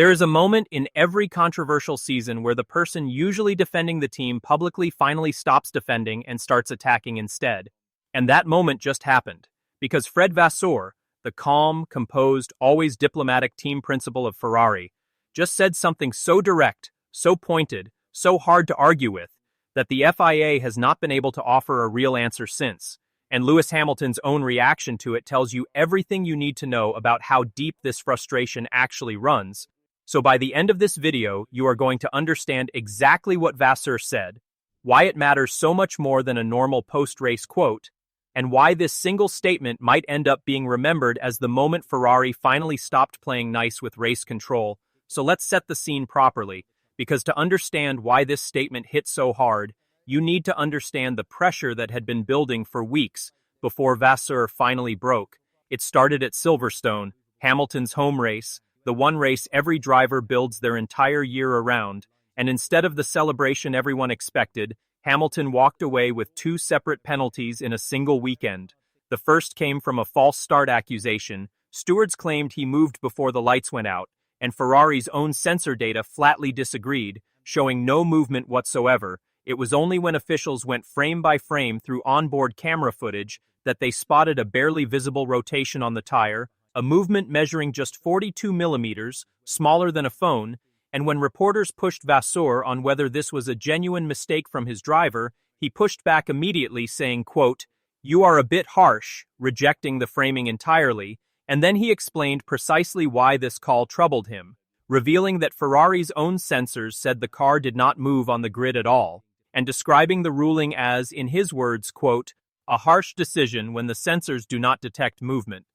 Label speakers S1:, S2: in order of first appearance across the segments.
S1: There is a moment in every controversial season where the person usually defending the team publicly finally stops defending and starts attacking instead. And that moment just happened, because Fred Vasseur, the calm, composed, always diplomatic team principal of Ferrari, just said something so direct, so pointed, so hard to argue with, that the FIA has not been able to offer a real answer since. And Lewis Hamilton's own reaction to it tells you everything you need to know about how deep this frustration actually runs. So by the end of this video, you are going to understand exactly what Vasseur said, why it matters so much more than a normal post-race quote, and why this single statement might end up being remembered as the moment Ferrari finally stopped playing nice with race control. So let's set the scene properly, because to understand why this statement hit so hard, you need to understand the pressure that had been building for weeks before Vasseur finally broke. It started at Silverstone, Hamilton's home race, the one race every driver builds their entire year around, and instead of the celebration everyone expected, Hamilton walked away with two separate penalties in a single weekend. The first came from a false start accusation. Stewards claimed he moved before the lights went out, and Ferrari's own sensor data flatly disagreed, showing no movement whatsoever. It was only when officials went frame by frame through onboard camera footage that they spotted a barely visible rotation on the tire, a movement measuring just 42 millimeters, smaller than a phone, and when reporters pushed Vasseur on whether this was a genuine mistake from his driver, he pushed back immediately saying, quote, "You are a bit harsh," rejecting the framing entirely, and then he explained precisely why this call troubled him, revealing that Ferrari's own sensors said the car did not move on the grid at all, and describing the ruling as, in his words, quote, "a harsh decision when the sensors do not detect movement."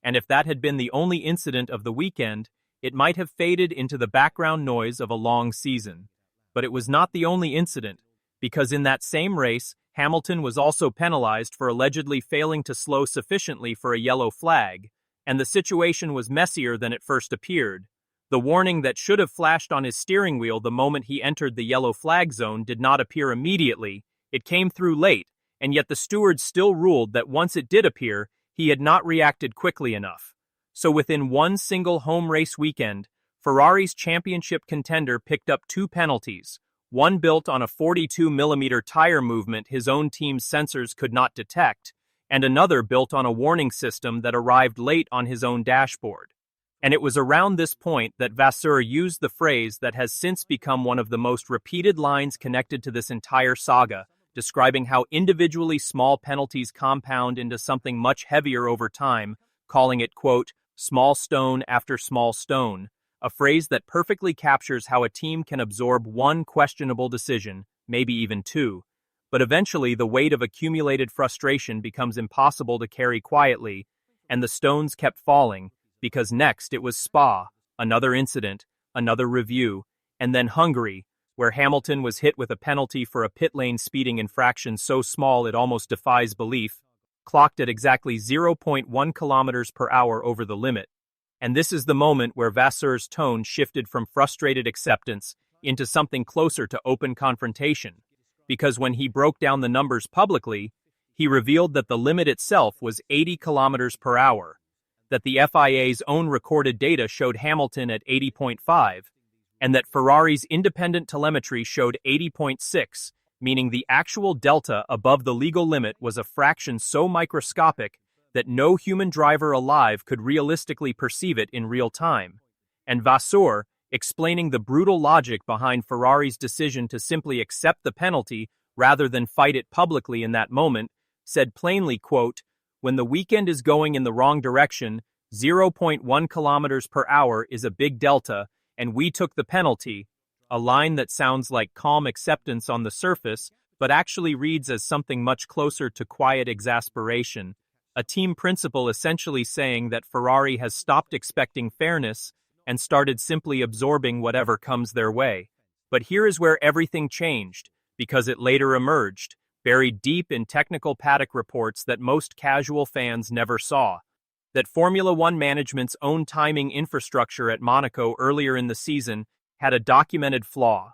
S1: And if that had been the only incident of the weekend, it might have faded into the background noise of a long season. But it was not the only incident, because in that same race, Hamilton was also penalized for allegedly failing to slow sufficiently for a yellow flag, and the situation was messier than it first appeared. The warning that should have flashed on his steering wheel the moment he entered the yellow flag zone did not appear immediately. It came through late, and yet the stewards still ruled that once it did appear, he had not reacted quickly enough. So within one single home race weekend, Ferrari's championship contender picked up two penalties, one built on a 42mm tire movement his own team's sensors could not detect, and another built on a warning system that arrived late on his own dashboard. And it was around this point that Vasseur used the phrase that has since become one of the most repeated lines connected to this entire saga, describing how individually small penalties compound into something much heavier over time, calling it, quote, "small stone after small stone," a phrase that perfectly captures how a team can absorb one questionable decision, maybe even two. But eventually the weight of accumulated frustration becomes impossible to carry quietly, and the stones kept falling, because next it was Spa, another incident, another review, and then Hungary, where Hamilton was hit with a penalty for a pit lane speeding infraction so small it almost defies belief, clocked at exactly 0.1 kilometers per hour over the limit. And this is the moment where Vasseur's tone shifted from frustrated acceptance into something closer to open confrontation, because when he broke down the numbers publicly, he revealed that the limit itself was 80 kilometers per hour, that the FIA's own recorded data showed Hamilton at 80.5, and that Ferrari's independent telemetry showed 80.6, meaning the actual delta above the legal limit was a fraction so microscopic that no human driver alive could realistically perceive it in real time. And Vasseur, explaining the brutal logic behind Ferrari's decision to simply accept the penalty rather than fight it publicly in that moment, said plainly, quote, "When the weekend is going in the wrong direction, 0.1 kilometers per hour is a big delta, and we took the penalty," a line that sounds like calm acceptance on the surface, but actually reads as something much closer to quiet exasperation. A team principal essentially saying that Ferrari has stopped expecting fairness and started simply absorbing whatever comes their way. But here is where everything changed, because it later emerged, buried deep in technical paddock reports that most casual fans never saw, that Formula One management's own timing infrastructure at Monaco earlier in the season had a documented flaw.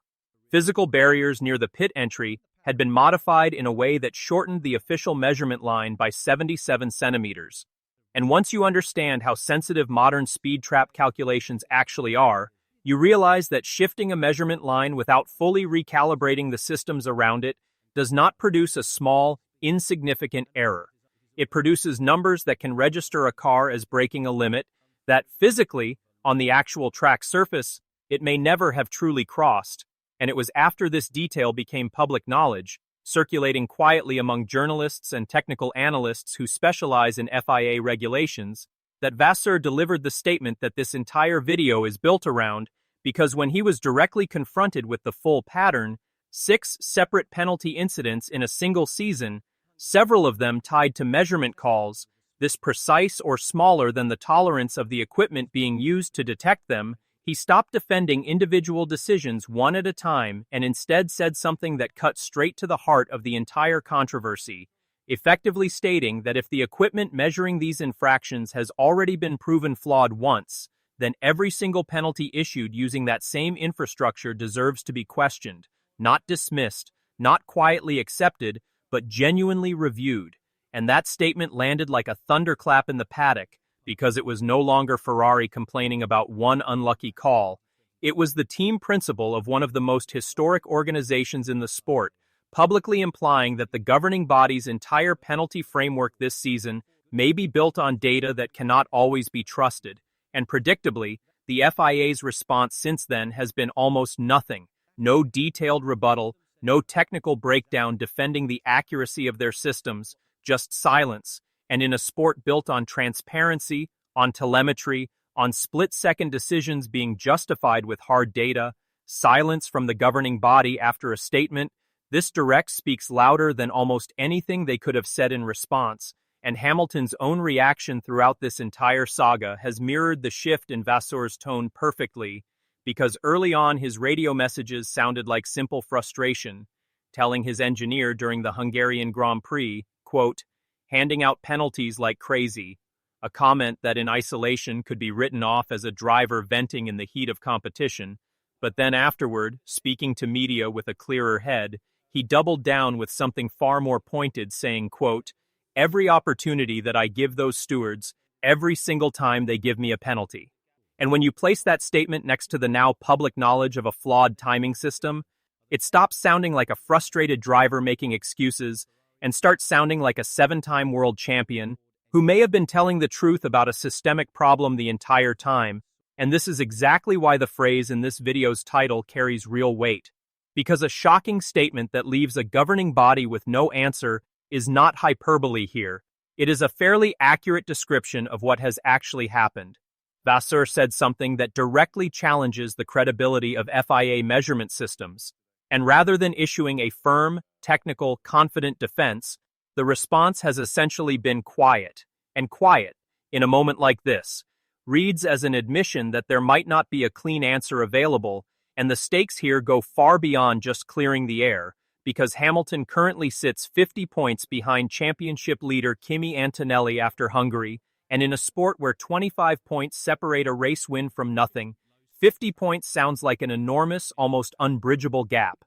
S1: Physical barriers near the pit entry had been modified in a way that shortened the official measurement line by 77 centimeters. And once you understand how sensitive modern speed trap calculations actually are, you realize that shifting a measurement line without fully recalibrating the systems around it does not produce a small, insignificant error. It produces numbers that can register a car as breaking a limit that physically, on the actual track surface, it may never have truly crossed, and it was after this detail became public knowledge, circulating quietly among journalists and technical analysts who specialize in FIA regulations, that Vasseur delivered the statement that this entire video is built around, because when he was directly confronted with the full pattern, 6 separate penalty incidents in a single season, several of them tied to measurement calls, this precise or smaller than the tolerance of the equipment being used to detect them, he stopped defending individual decisions one at a time and instead said something that cut straight to the heart of the entire controversy, effectively stating that if the equipment measuring these infractions has already been proven flawed once, then every single penalty issued using that same infrastructure deserves to be questioned, not dismissed, not quietly accepted, but genuinely reviewed. And that statement landed like a thunderclap in the paddock, because it was no longer Ferrari complaining about one unlucky call. It was the team principal of one of the most historic organizations in the sport, publicly implying that the governing body's entire penalty framework this season may be built on data that cannot always be trusted. And predictably, the FIA's response since then has been almost nothing. No detailed rebuttal, no technical breakdown defending the accuracy of their systems, just silence. And in a sport built on transparency, on telemetry, on split-second decisions being justified with hard data, silence from the governing body after a statement, this direct speaks louder than almost anything they could have said in response, and Hamilton's own reaction throughout this entire saga has mirrored the shift in Vasseur's tone perfectly, because early on his radio messages sounded like simple frustration, telling his engineer during the Hungarian Grand Prix, quote, handing out penalties like crazy, a comment that in isolation could be written off as a driver venting in the heat of competition, but then afterward, speaking to media with a clearer head, he doubled down with something far more pointed, saying, quote, every opportunity that I give those stewards, every single time they give me a penalty. And when you place that statement next to the now public knowledge of a flawed timing system, it stops sounding like a frustrated driver making excuses and starts sounding like a 7-time world champion who may have been telling the truth about a systemic problem the entire time, and this is exactly why the phrase in this video's title carries real weight. Because a shocking statement that leaves a governing body with no answer is not hyperbole here. It is a fairly accurate description of what has actually happened. Vasseur said something that directly challenges the credibility of FIA measurement systems, and rather than issuing a firm, technical, confident defense, the response has essentially been quiet, and quiet, in a moment like this, reads as an admission that there might not be a clean answer available, and the stakes here go far beyond just clearing the air, because Hamilton currently sits 50 points behind championship leader Kimi Antonelli after Hungary, and in a sport where 25 points separate a race win from nothing, 50 points sounds like an enormous, almost unbridgeable gap.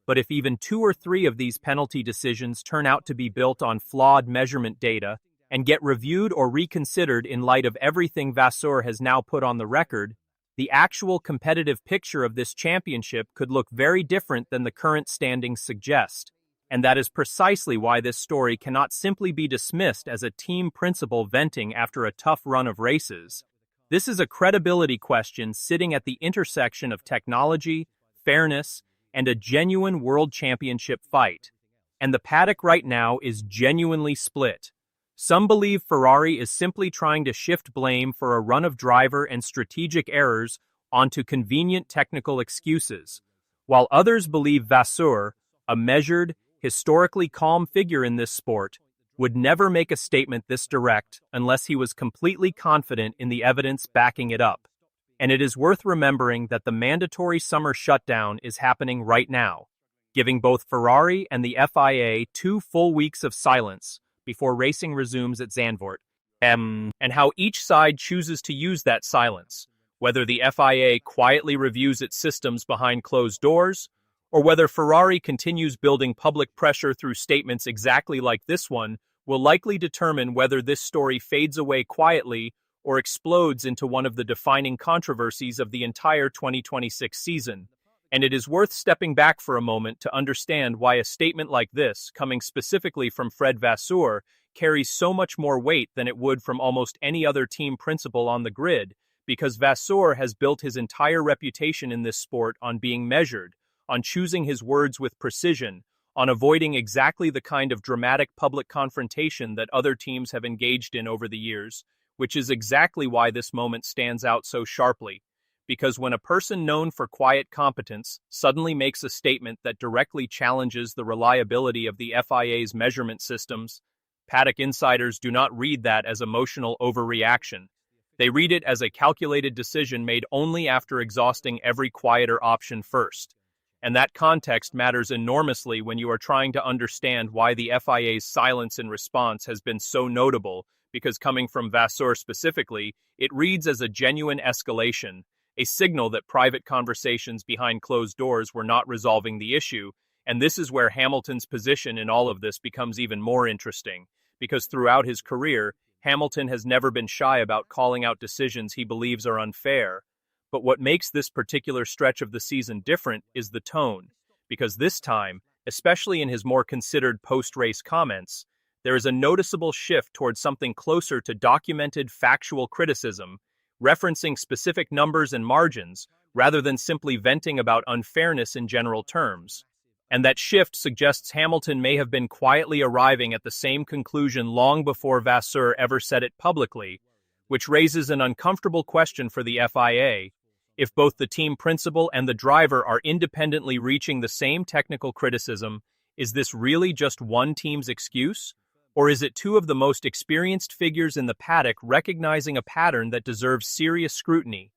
S1: But if even 2 or 3 of these penalty decisions turn out to be built on flawed measurement data and get reviewed or reconsidered in light of everything Vasseur has now put on the record, the actual competitive picture of this championship could look very different than the current standings suggest. And that is precisely why this story cannot simply be dismissed as a team principal venting after a tough run of races. This is a credibility question sitting at the intersection of technology, fairness, and a genuine world championship fight. And the paddock right now is genuinely split. Some believe Ferrari is simply trying to shift blame for a run of driver and strategic errors onto convenient technical excuses, while others believe Vasseur, a measured, historically calm figure in this sport, would never make a statement this direct unless he was completely confident in the evidence backing it up. And it is worth remembering that the mandatory summer shutdown is happening right now, giving both Ferrari and the FIA 2 full weeks of silence before racing resumes at Zandvoort, and how each side chooses to use that silence, whether the FIA quietly reviews its systems behind closed doors, or whether Ferrari continues building public pressure through statements exactly like this one, will likely determine whether this story fades away quietly or explodes into one of the defining controversies of the entire 2026 season. And it is worth stepping back for a moment to understand why a statement like this, coming specifically from Fred Vasseur, carries so much more weight than it would from almost any other team principal on the grid, because Vasseur has built his entire reputation in this sport on being measured, on choosing his words with precision, on avoiding exactly the kind of dramatic public confrontation that other teams have engaged in over the years, which is exactly why this moment stands out so sharply. Because when a person known for quiet competence suddenly makes a statement that directly challenges the reliability of the FIA's measurement systems, Paddock insiders do not read that as emotional overreaction. They read it as a calculated decision made only after exhausting every quieter option first. And that context matters enormously when you are trying to understand why the FIA's silence in response has been so notable, because coming from Vasseur specifically, it reads as a genuine escalation, a signal that private conversations behind closed doors were not resolving the issue, and this is where Hamilton's position in all of this becomes even more interesting, because throughout his career, Hamilton has never been shy about calling out decisions he believes are unfair. But what makes this particular stretch of the season different is the tone, because this time, especially in his more considered post-race comments, there is a noticeable shift towards something closer to documented factual criticism, referencing specific numbers and margins, rather than simply venting about unfairness in general terms. And that shift suggests Hamilton may have been quietly arriving at the same conclusion long before Vasseur ever said it publicly, which raises an uncomfortable question for the FIA. If both the team principal and the driver are independently reaching the same technical criticism, is this really just one team's excuse? Or is it two of the most experienced figures in the paddock recognizing a pattern that deserves serious scrutiny?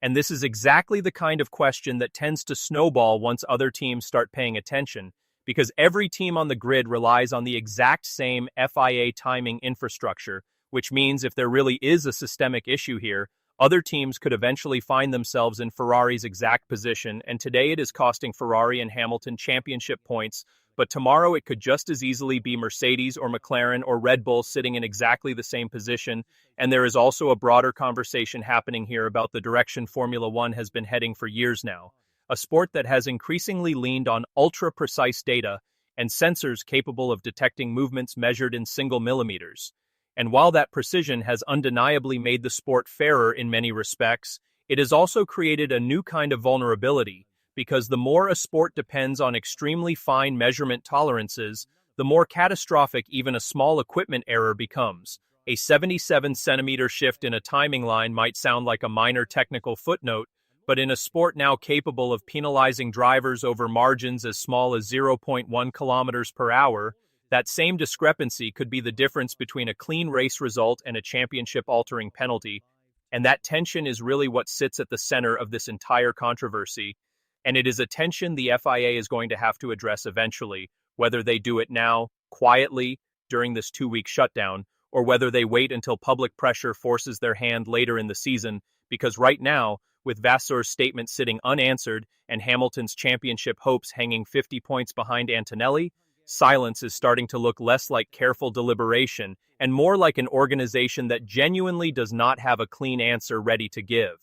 S1: And this is exactly the kind of question that tends to snowball once other teams start paying attention, because every team on the grid relies on the exact same FIA timing infrastructure, which means if there really is a systemic issue here, other teams could eventually find themselves in Ferrari's exact position, and today it is costing Ferrari and Hamilton championship points, but tomorrow it could just as easily be Mercedes or McLaren or Red Bull sitting in exactly the same position, and there is also a broader conversation happening here about the direction Formula One has been heading for years now, a sport that has increasingly leaned on ultra-precise data and sensors capable of detecting movements measured in single millimeters. And while that precision has undeniably made the sport fairer in many respects, it has also created a new kind of vulnerability, because the more a sport depends on extremely fine measurement tolerances, the more catastrophic even a small equipment error becomes. A 77-centimeter shift in a timing line might sound like a minor technical footnote, but in a sport now capable of penalizing drivers over margins as small as 0.1 kilometers per hour, that same discrepancy could be the difference between a clean race result and a championship-altering penalty, and that tension is really what sits at the center of this entire controversy. And it is a tension the FIA is going to have to address eventually, whether they do it now, quietly, during this 2-week shutdown, or whether they wait until public pressure forces their hand later in the season, because right now, with Vasseur's statement sitting unanswered and Hamilton's championship hopes hanging 50 points behind Antonelli, silence is starting to look less like careful deliberation and more like an organization that genuinely does not have a clean answer ready to give.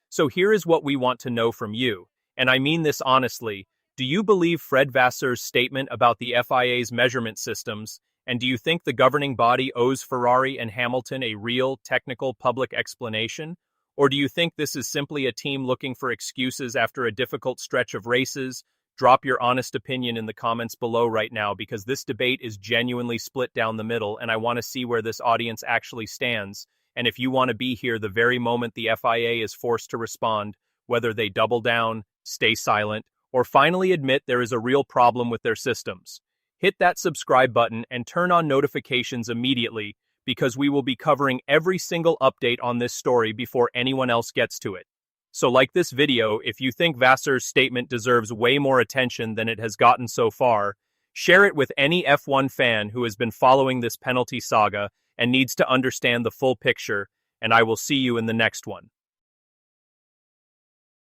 S1: So here is what we want to know from you. And I mean this honestly, do you believe Fred Vasseur's statement about the FIA's measurement systems, and do you think the governing body owes Ferrari and Hamilton a real, technical, public explanation? Or do you think this is simply a team looking for excuses after a difficult stretch of races? Drop your honest opinion in the comments below right now, because this debate is genuinely split down the middle, and I want to see where this audience actually stands. And if you want to be here the very moment the FIA is forced to respond, whether they double down, stay silent, or finally admit there is a real problem with their systems. Hit that subscribe button and turn on notifications immediately, because we will be covering every single update on this story before anyone else gets to it. So like this video if you think Vasseur's statement deserves way more attention than it has gotten so far. Share it with any F1 fan who has been following this penalty saga and needs to understand the full picture, and I will see you in the next one.